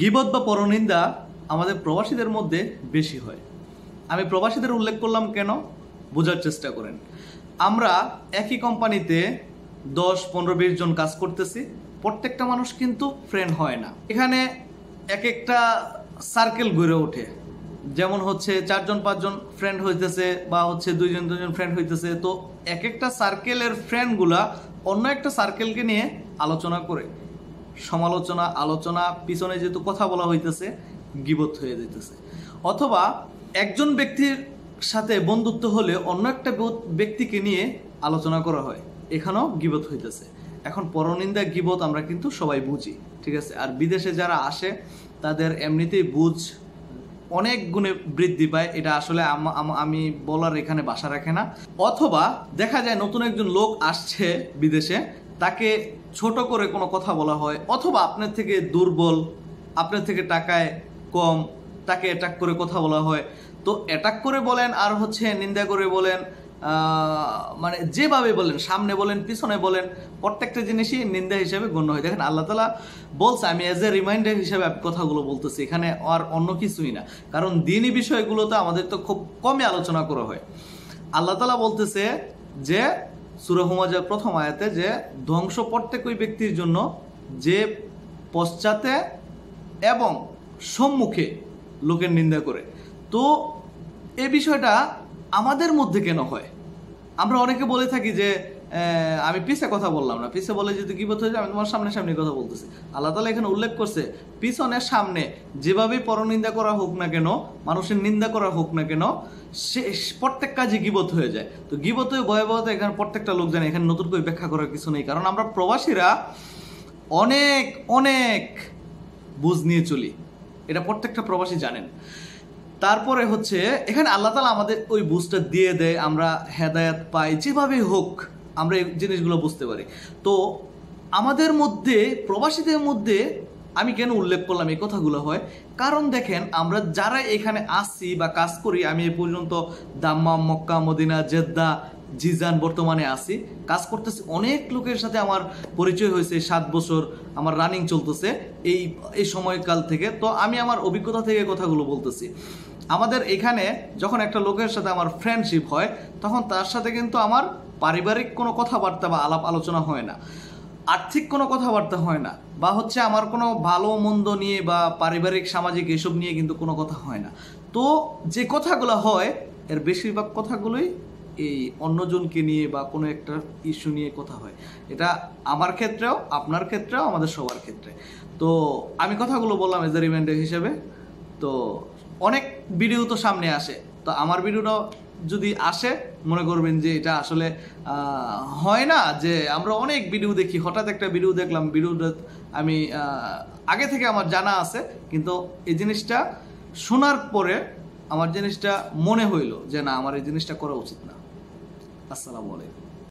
গীবত বা পরনিন্দা আমাদের প্রবাসীদের মধ্যে বেশি হয়। আমি প্রবাসীদের উল্লেখ করলাম কেন, বোঝার চেষ্টা করেন। আমরা একই কোম্পানিতে 10, 15, 20 জন কাজ করতেছি, প্রত্যেকটা মানুষ কিন্তু ফ্রেন্ড হয় না। এখানে এক একটা সার্কেল গড়ে ওঠে, যেমন হচ্ছে 4জন 5জন ফ্রেন্ড হইতেছে বা হচ্ছে 2জন 2জন ফ্রেন্ড হইতেছে। তো এক একটা সার্কেলের ফ্রেন্ডগুলা অন্য একটা সার্কেলকে নিয়ে আলোচনা করে, সমালোচনা আলোচনা পিছনে যেহেতু কথা বলা হইতেছে, গীবত হয়ে যেতেছে। অথবা একজন ব্যক্তির সাথে বন্ধুত্ব হলে অন্য একটা ব্যক্তিকে নিয়ে আলোচনা করা হয়, এখানেও গীবত হইতেছে। এখন পরনিন্দা গীবত আমরা কিন্তু সবাই বুঝি, ঠিক আছে। আর বিদেশে যারা আসে তাদের এমনিতেই বুঝ অনেক গুণে বৃদ্ধি পায়, এটা আসলে আমি বলার এখানে বাসা রাখে না। অথবা দেখা যায় নতুন একজন লোক আসছে বিদেশে, তাকে ছোট করে কোনো কথা বলা হয়, অথবা আপনার থেকে দুর্বল, আপনার থেকে টাকায় কম, তাকে অ্যাটাক করে কথা বলা হয়। তো অ্যাটাক করে বলেন আর হচ্ছে নিন্দা করে বলেন, মানে যেভাবে বলেন, সামনে বলেন পিছনে বলেন, প্রত্যেকটা জিনিসই নিন্দা হিসেবে গণ্য হয়। দেখেন আল্লাহ তাআলা বলছে, আমি এজ এ রিমাইন্ডার হিসেবে কথাগুলো বলতেছি, এখানে আর অন্য কিছুই না। কারণ দিনী বিষয়গুলোতে আমাদের তো খুব কমই আলোচনা করা হয়। আল্লাহ তাআলা বলতেছে যে সূরা হুমাযার প্রথম আয়াতে, যে ধ্বংস প্রত্যেক ওই ব্যক্তির জন্য যে পশ্চাতে এবং সম্মুখে লোকের নিন্দা করে। তো এই বিষয়টা আমাদের মধ্যে কেন হয়? আমরা অনেকে বলে থাকি যে আমি পিছে কথা বললাম না, পিছে বলে যদি গীবত হয়ে যায়, আমি তোমার সামনে সামনে কথা বলতেছি। আল্লাহ তাআলা এখানে উল্লেখ করছে, পিছনের সামনে যেভাবেই পরনিন্দা করা হোক না কেন, মানুষের নিন্দা করা হোক না কেন, সে প্রত্যেক কাজে গীবত হয়ে যায়। তো গীবতের ভয়াবহতা এখানে প্রত্যেকটা লোক জানে, এখানে নতুন করে ব্যাখ্যা করার কিছু নেই। কারণ আমরা প্রবাসীরা অনেক অনেক বুঝ নিয়ে চলি, এটা প্রত্যেকটা প্রবাসী জানেন। তারপরে হচ্ছে এখানে আল্লাহ তাআলা আমাদের ওই বুঝটা দিয়ে দেয়, আমরা হেদায়েত পাই, যেভাবে হোক আমরা এই জিনিসগুলো বুঝতে পারি। তো আমাদের মধ্যে, প্রবাসীদের মধ্যে আমি কেন উল্লেখ করলাম এই কথাগুলো হয়, কারণ দেখেন আমরা যারা এখানে আসছি বা কাজ করি, আমি এ পর্যন্ত Dammam, Mecca, Medina, Jeddah, Jizan বর্তমানে আসি, কাজ করতেছি। অনেক লোকের সাথে আমার পরিচয় হয়েছে, 7 বছর আমার রানিং চলতেছে এই সময়কাল থেকে। তো আমি আমার অভিজ্ঞতা থেকে কথাগুলো বলতেছি। আমাদের এখানে যখন একটা লোকের সাথে আমার ফ্রেন্ডশিপ হয়, তখন তার সাথে কিন্তু আমার পারিবারিক কোনো কথাবার্তা বা আলাপ আলোচনা হয় না, আর্থিক কোনো কথাবার্তা হয় না, বা হচ্ছে আমার কোনো ভালো মন্দ নিয়ে বা পারিবারিক সামাজিক এসব নিয়ে কিন্তু কোনো কথা হয় না। তো যে কথাগুলো হয়, এর বেশিরভাগ কথাগুলোই এই অন্যজনকে নিয়ে বা কোনো একটা ইস্যু নিয়ে কথা হয়। এটা আমার ক্ষেত্রেও, আপনার ক্ষেত্রেও, আমাদের সবার ক্ষেত্রে। তো আমি কথাগুলো বললাম এজ এ রিমাইন্ডার হিসেবে। তো অনেক ভিডিও তো সামনে আসে, তো আমার ভিডিওটা যদি আসে, মনে করবেন যে এটা আসলে হয় না যে আমরা অনেক ভিডিও দেখি, হঠাৎ একটা ভিডিও দেখলাম, ভিডিওটা আমি আগে থেকে আমার জানা আছে, কিন্তু এই জিনিসটা শোনার পরে আমার জিনিসটা মনে হইলো যে না, আমার এই জিনিসটা করা উচিত না। আসসালামু আলাইকুম।